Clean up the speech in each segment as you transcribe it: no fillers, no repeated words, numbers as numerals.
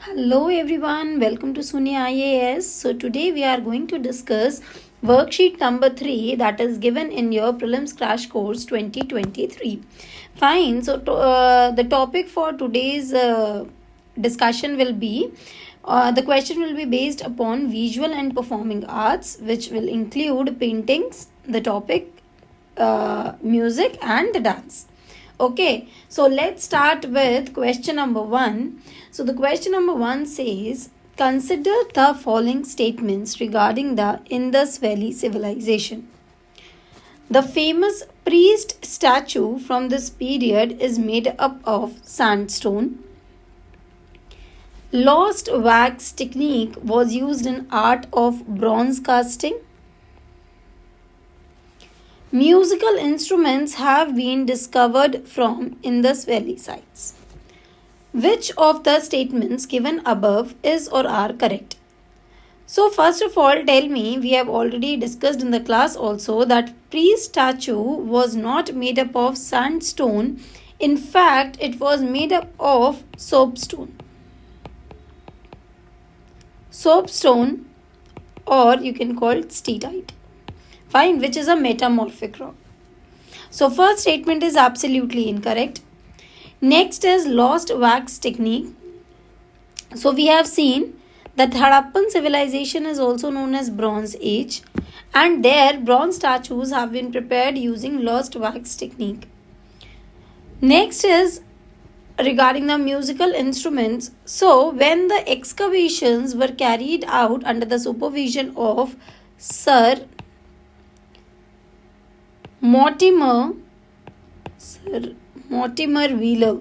Hello everyone, welcome to Sunya IAS. So today we are going to discuss worksheet number 3 that is given in your Prelims Crash Course 2023. Fine, so the topic for today's discussion will be, the question will be based upon visual and performing arts, which will include paintings, the topic, music and the dance. Okay, so let's start with question number 1. So the question number 1 says, consider the following statements regarding the Indus Valley civilization. The famous priest statue from this period is made up of sandstone. Lost wax technique was used in art of bronze casting. Musical instruments have been discovered from Indus Valley sites. Which of the statements given above is or are correct? So first of all, tell me, we have already discussed in the class also that priest statue was not made up of sandstone. In fact, it was made up of soapstone. Soapstone, or you can call it steatite. Fine, which is a metamorphic rock. So first statement is absolutely incorrect. Next is lost wax technique. So we have seen that Harappan civilization is also known as Bronze Age, and there bronze statues have been prepared using lost wax technique. Next is regarding the musical instruments. So when the excavations were carried out under the supervision of Sir Mortimer Wheeler.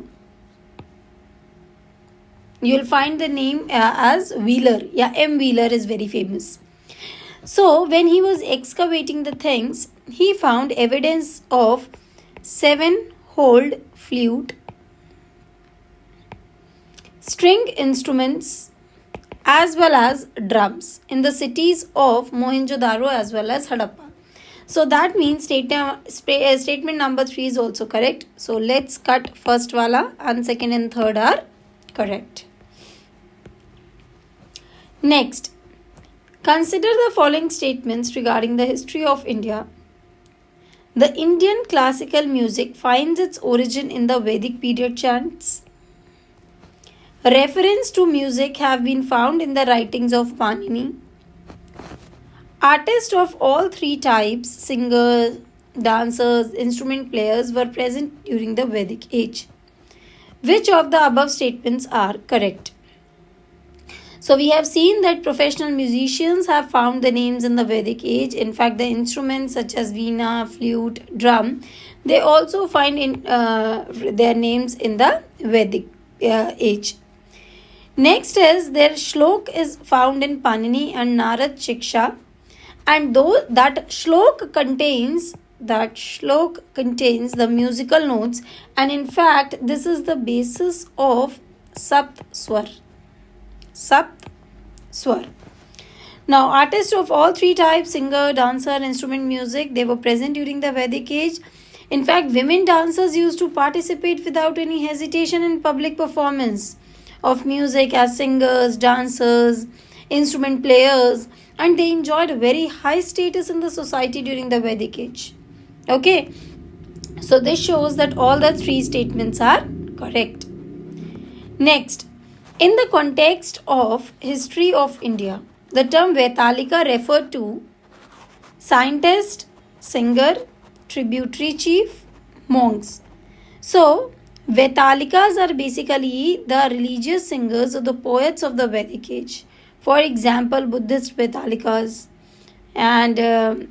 You'll find the name as Wheeler. Yeah, M. Wheeler is very famous. So, when he was excavating the things, he found evidence of 7-holed flute, string instruments, as well as drums in the cities of Mohenjo-daro as well as Harappa. So that means statement number 3 is also correct. So let's cut first wala and second and third are correct. Next, consider the following statements regarding the history of India. The Indian classical music finds its origin in the Vedic period chants. Reference to music have been found in the writings of Panini. Artists of all three types, singers, dancers, instrument players, were present during the Vedic age. Which of the above statements are correct? So we have seen that professional musicians have found the names in the Vedic age. In fact, the instruments such as veena, flute, drum, they also find in their names in the Vedic age. Next is their shlok is found in Panini and Narad Shiksha. And though that shlok contains the musical notes, and in fact this is the basis of Sapt Swar. Now artists of all three types, singer, dancer, instrument music, they were present during the Vedic age. In fact, women dancers used to participate without any hesitation in public performance of music as singers, dancers, instrument players, and they enjoyed a very high status in the society during the Vedic age. Okay, so this shows that all the three statements are correct. Next, in the context of history of India, the term Vetalika referred to scientist, singer, tributary chief, monks. So, Vetalikas are basically the religious singers or the poets of the Vedic age. For example, Buddhist Vetalikas. And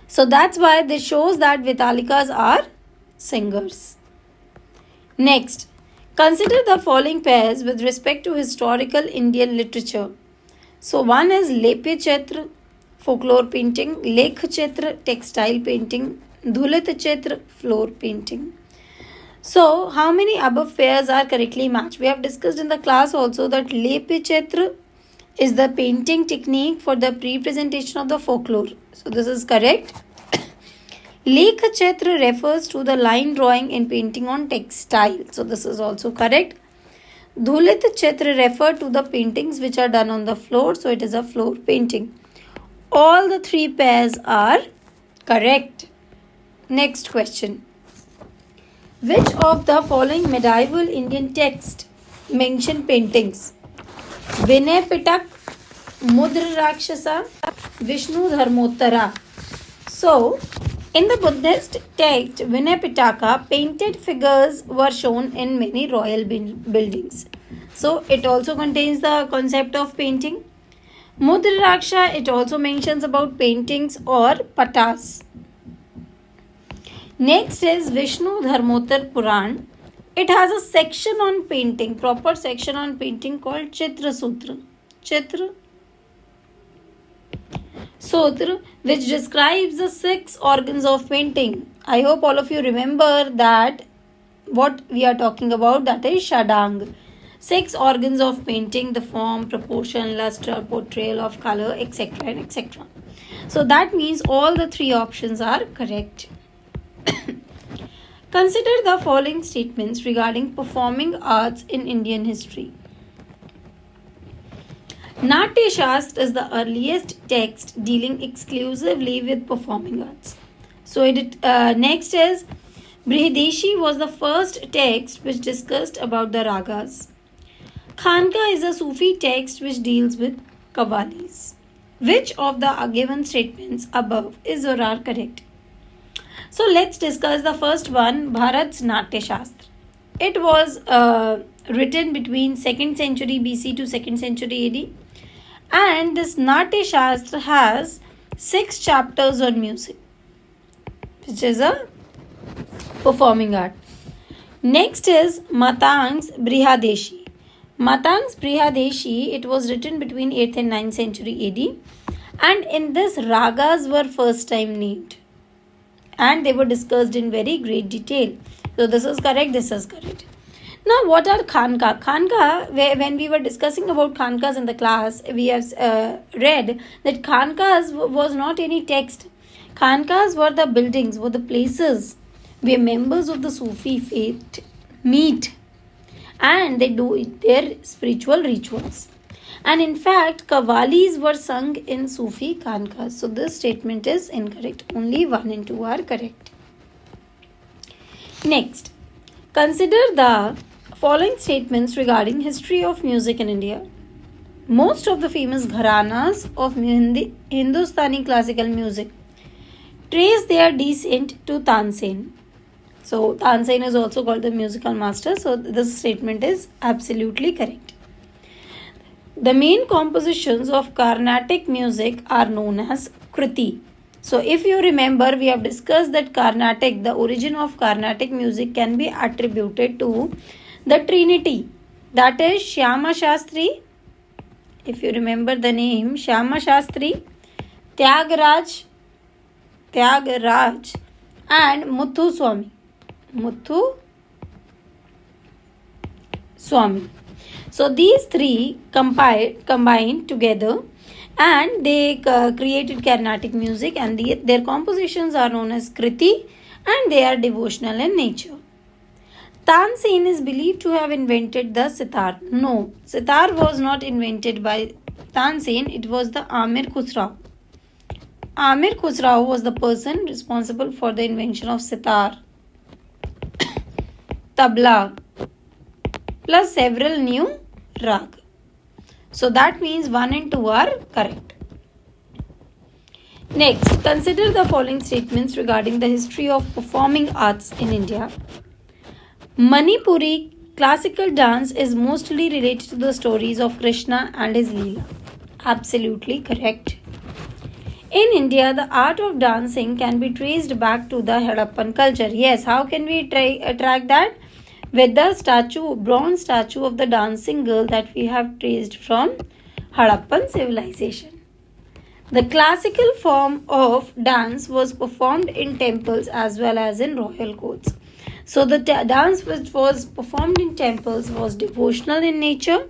so that's why this shows that Vetalikas are singers. Next, consider the following pairs with respect to historical Indian literature. So one is Lepya Chitra, folklore painting, Lekh Chitra, textile painting, Dhulit Chitra, floor painting. So, how many above pairs are correctly matched? We have discussed in the class also that Lepya Chitra is the painting technique for the pre-presentation of the folklore. So, this is correct. Lekh Chitra refers to the line drawing and painting on textile. So, this is also correct. Dhulit Chitra refer to the paintings which are done on the floor, so it is a floor painting. All the three pairs are correct. Next question. Which of the following medieval Indian texts mention paintings? Vinay Pitak, Mudra Rakshasa, Vishnu Dharmottara. So, in the Buddhist text, Vinay Pitaka, painted figures were shown in many royal buildings. So, it also contains the concept of painting. Mudra Raksha, it also mentions about paintings or patas. Next is Vishnu Dharmottar Puran. It has a section on painting, proper section on painting called Chitra Sutra. Chitra Sutra, which describes the 6 organs of painting. I hope all of you remember that what we are talking about, that is Shadang. 6 organs of painting, the form, proportion, luster, portrayal of color, etc. and etc. So that means all the 3 options are correct. Consider the following statements regarding performing arts in Indian history. Natya Shastra is the earliest text dealing exclusively with performing arts. So next is Brihadeshi was the first text which discussed about the ragas. Khanka is a Sufi text which deals with qawwalis. Which of the given statements above is or are correct? So let's discuss the first one, Bharat's Natya Shastra. It was written between 2nd century BC to 2nd century AD. And this Natya Shastra has 6 chapters on music, which is a performing art. Next is Matang's Brihadeshi. Matang's Brihadeshi, it was written between 8th and 9th century AD. And in this, ragas were first time named. And they were discussed in very great detail. So this is correct, this is correct. Now, what are Khanka? Khanka, when we were discussing about Khankas in the class, we have read that Khankas was not any text. Khankas were the buildings, were the places where members of the Sufi faith meet and they do their spiritual rituals. And in fact, qawwalis were sung in Sufi Khankas. So this statement is incorrect. Only 1 and 2 are correct. Next, consider the following statements regarding history of music in India. Most of the famous gharanas of Hindustani classical music trace their descent to Tansen. So Tansen is also called the musical master. So this statement is absolutely correct. The main compositions of Carnatic music are known as Kriti. So if you remember, we have discussed that Carnatic, the origin of Carnatic music can be attributed to the Trinity. That is Shyama Shastri. If you remember the name, Shyama Shastri, Tyagaraj, and Muthu Swami. So these 3 combined together and they created Carnatic music, and their compositions are known as Kriti and they are devotional in nature. Tansen is believed to have invented the sitar. No, sitar was not invented by Tansen, it was the Amir Khusrau. Amir Khusrau was the person responsible for the invention of sitar, tabla, plus several new rag. So that means 1 and 2 are correct. Next, consider the following statements regarding the history of performing arts in India. Manipuri classical dance is mostly related to the stories of Krishna and his Leela. Absolutely correct. In India, the art of dancing can be traced back to the Harappan culture. Yes, how can we track that? With the bronze statue of the dancing girl that we have traced from Harappan civilization. The classical form of dance was performed in temples as well as in royal courts. So the dance which was performed in temples was devotional in nature,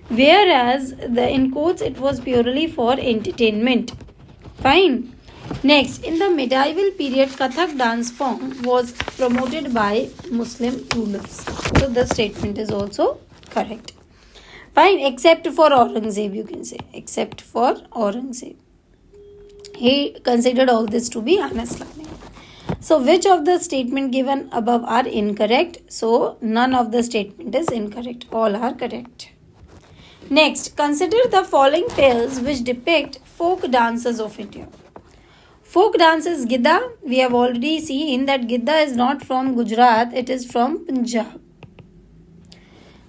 whereas in courts it was purely for entertainment. Fine. Next, in the medieval period, Kathak dance form was promoted by Muslim rulers. So the statement is also correct. Fine, except for Aurangzeb, you can say. Except for Aurangzeb. He considered all this to be un-Islamic. So, which of the statement given above are incorrect? So, none of the statement is incorrect. All are correct. Next, consider the following pairs which depict folk dances of India. Folk dances Gidda. We have already seen that Gidda is not from Gujarat. It is from Punjab.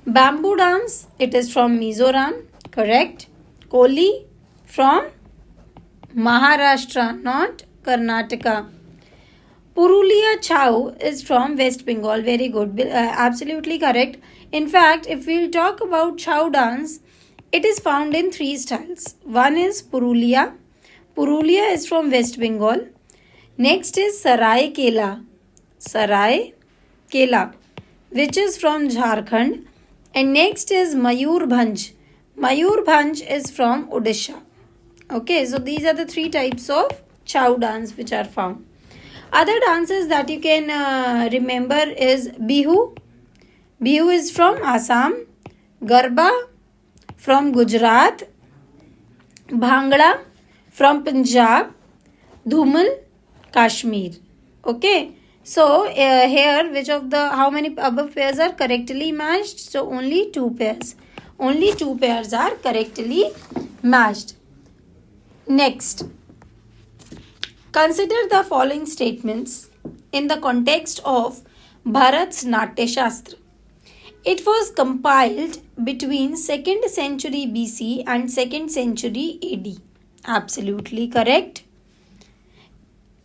Bamboo dance, it is from Mizoram, correct. Koli from Maharashtra, not Karnataka. Purulia Chau is from West Bengal, very good, absolutely correct. In fact, if we will talk about Chau dance, it is found in 3 styles. One is Purulia. Purulia is from West Bengal. Next is Sarai Kela, which is from Jharkhand. And next is Mayurbhanj. Mayurbhanj is from Odisha. Okay, so these are the 3 types of Chau dance which are found. Other dances that you can remember is Bihu. Bihu is from Assam. Garba from Gujarat. Bhangra from Punjab. Dhumil, Kashmir. Okay. So, here which of the, how many above pairs are correctly matched? So, only 2 pairs. Only 2 pairs are correctly matched. Next, consider the following statements in the context of Bharat's Natya Shastra. It was compiled between 2nd century BC and 2nd century AD. Absolutely correct.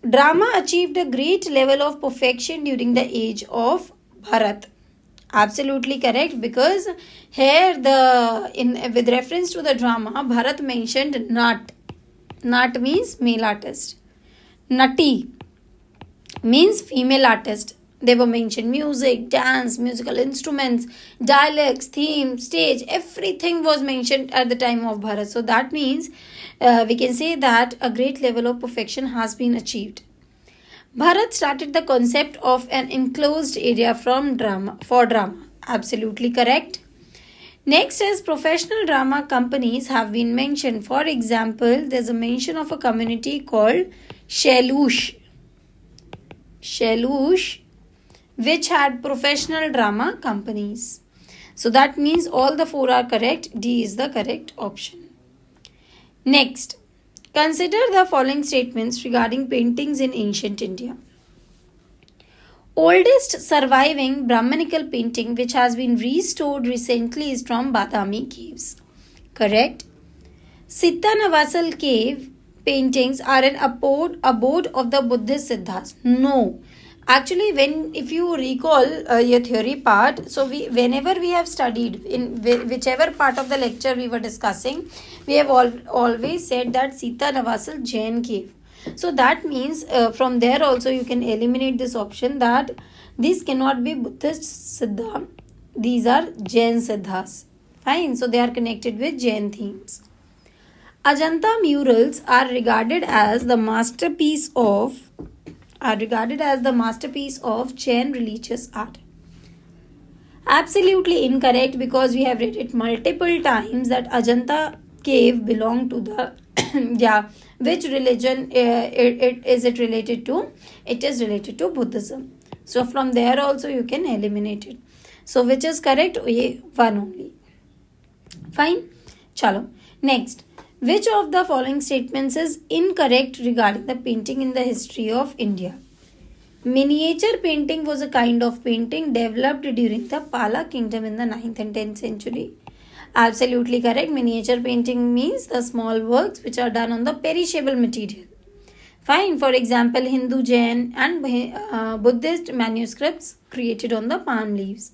Drama achieved a great level of perfection during the age of Bharat. Absolutely correct, because here with reference to the drama, Bharat mentioned Nat. Nat means male artist. Nati means female artist. They were mentioned music, dance, musical instruments, dialects, theme, stage, everything was mentioned at the time of Bharat. So that means we can say that a great level of perfection has been achieved. Bharat started the concept of an enclosed area for drama. Absolutely correct. Next is professional drama companies have been mentioned. For example, there's a mention of a community called Shelush, which had professional drama companies. So that means all the 4 are correct. D is the correct option. Next, consider the following statements regarding paintings in ancient India. Oldest surviving Brahmanical painting which has been restored recently is from Badami caves. Correct. Sittanavasal cave paintings are an abode of the Buddhist Siddhas. No. Actually, if you recall your theory part, so whenever we have studied in whichever part of the lecture we were discussing, we have always said that Sittanavasal Jain cave. So that means from there also you can eliminate this option that these cannot be Buddhist Siddha. These are Jain Siddhas. Fine. So they are connected with Jain themes. Ajanta murals are regarded as the masterpiece of Jain religious art. Absolutely incorrect, because we have read it multiple times that Ajanta cave belonged to the which religion is it related to? It is related to Buddhism. So from there also you can eliminate it. So which is correct? One only. Fine. Chalo. Next, which of the following statements is incorrect regarding the painting in the history of India? Miniature painting was a kind of painting developed during the Pala kingdom in the 9th and 10th century. Absolutely correct. Miniature painting means the small works which are done on the perishable material. Fine. For example, Hindu, Jain and Buddhist manuscripts created on the palm leaves.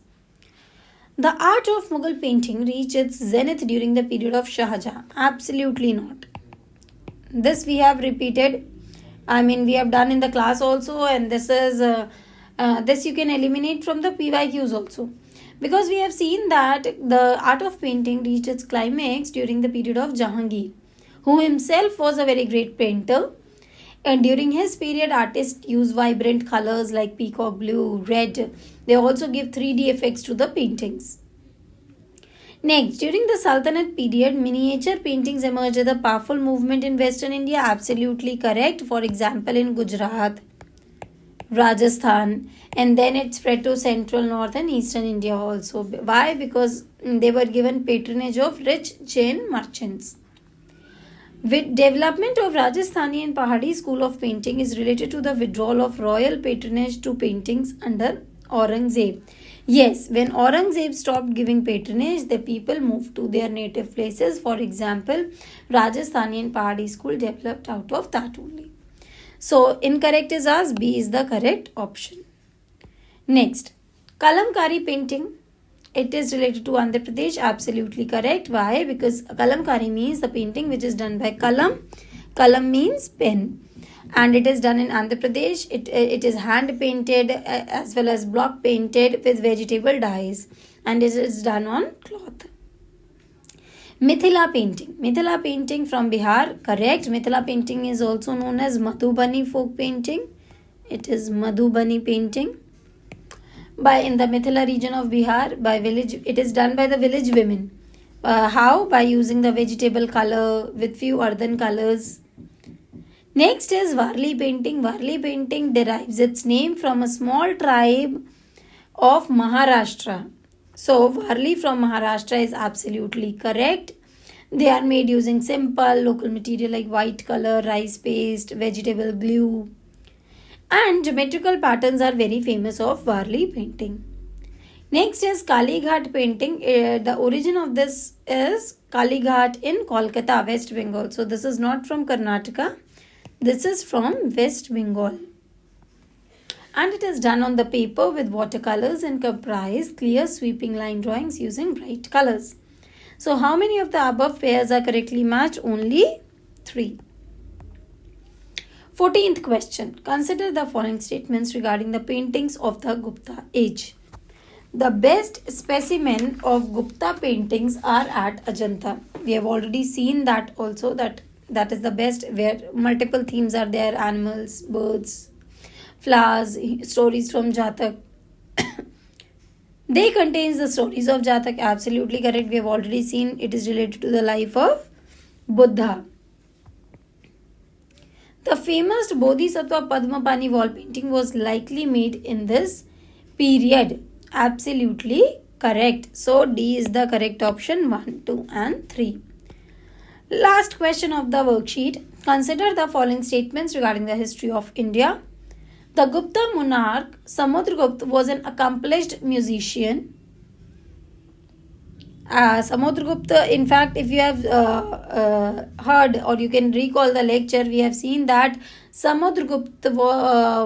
The art of Mughal painting reached its zenith during the period of Shah Jahan. Absolutely not. This we have repeated. We have done in the class also, and this is this you can eliminate from the PYQs also. Because we have seen that the art of painting reached its climax during the period of Jahangir, who himself was a very great painter. And during his period, artists use vibrant colors like peacock blue, red. They also give 3D effects to the paintings. Next, during the Sultanate period, miniature paintings emerged as a powerful movement in Western India. Absolutely correct. For example, in Gujarat, Rajasthan, and then it spread to central, north, and eastern India also. Why? Because they were given patronage of rich Jain merchants. With development of Rajasthani and Pahadi school of painting is related to the withdrawal of royal patronage to paintings under Aurangzeb. Yes, when Aurangzeb stopped giving patronage, the people moved to their native places. For example, Rajasthani and Pahadi school developed out of that only. So, incorrect is ours. B is the correct option. Next, Kalamkari painting. It is related to Andhra Pradesh. Absolutely correct. Why? Because Kalamkari means the painting which is done by Kalam. Kalam means pen. And it is done in Andhra Pradesh. It is hand painted as well as block painted with vegetable dyes. And it is done on cloth. Mithila painting. Mithila painting from Bihar. Correct. Mithila painting is also known as Madhubani folk painting. It is Madhubani painting. In the Mithila region of Bihar, by village, it is done by the village women. How? By using the vegetable color with few earthen colors. Next is Varli painting. Varli painting derives its name from a small tribe of Maharashtra. So, Varli from Maharashtra is absolutely correct. They are made using simple local material like white color, rice paste, vegetable glue. And geometrical patterns are very famous of Varli painting. Next is Kalighat painting. The origin of this is Kalighat in Kolkata, West Bengal. So, this is not from Karnataka. This is from West Bengal. And it is done on the paper with watercolors and comprise clear sweeping line drawings using bright colors. So, how many of the above pairs are correctly matched? Only 3. 14th question. Consider the following statements regarding the paintings of the Gupta age. The best specimen of Gupta paintings are at Ajanta. We have already seen that also, that is the best, where multiple themes are there: animals, birds, flowers, stories from Jatak. They contains the stories of Jatak. Absolutely correct. We have already seen it is related to the life of Buddha. The famous Bodhisattva Padmapani wall painting was likely made in this period. Absolutely correct. So, D is the correct option. 1, 2 and 3. Last question of the worksheet. Consider the following statements regarding the history of India. The Gupta monarch Samudragupta was an accomplished musician. Samudragupta, in fact, if you have heard or you can recall the lecture, we have seen that Samudragupta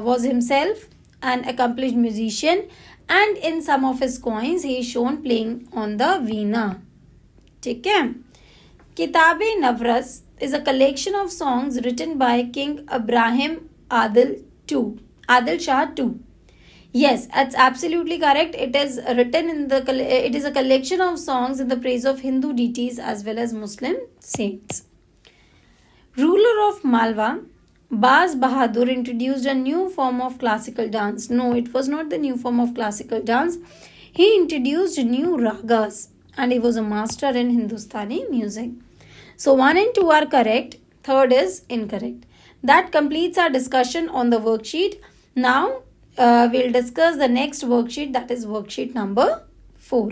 was himself an accomplished musician, and in some of his coins he is shown playing on the veena. Okay. Kitab-e Navras is a collection of songs written by King Ibrahim Adil Shah II. Yes, that's absolutely correct. It is written it is a collection of songs in the praise of Hindu deities as well as Muslim saints. Ruler of Malwa, Baz Bahadur introduced a new form of classical dance. No, it was not the new form of classical dance. He introduced new ragas and he was a master in Hindustani music. So 1 and 2 are correct. Third is incorrect. That completes our discussion on the worksheet. Now, we'll discuss the next worksheet, that is worksheet number 4.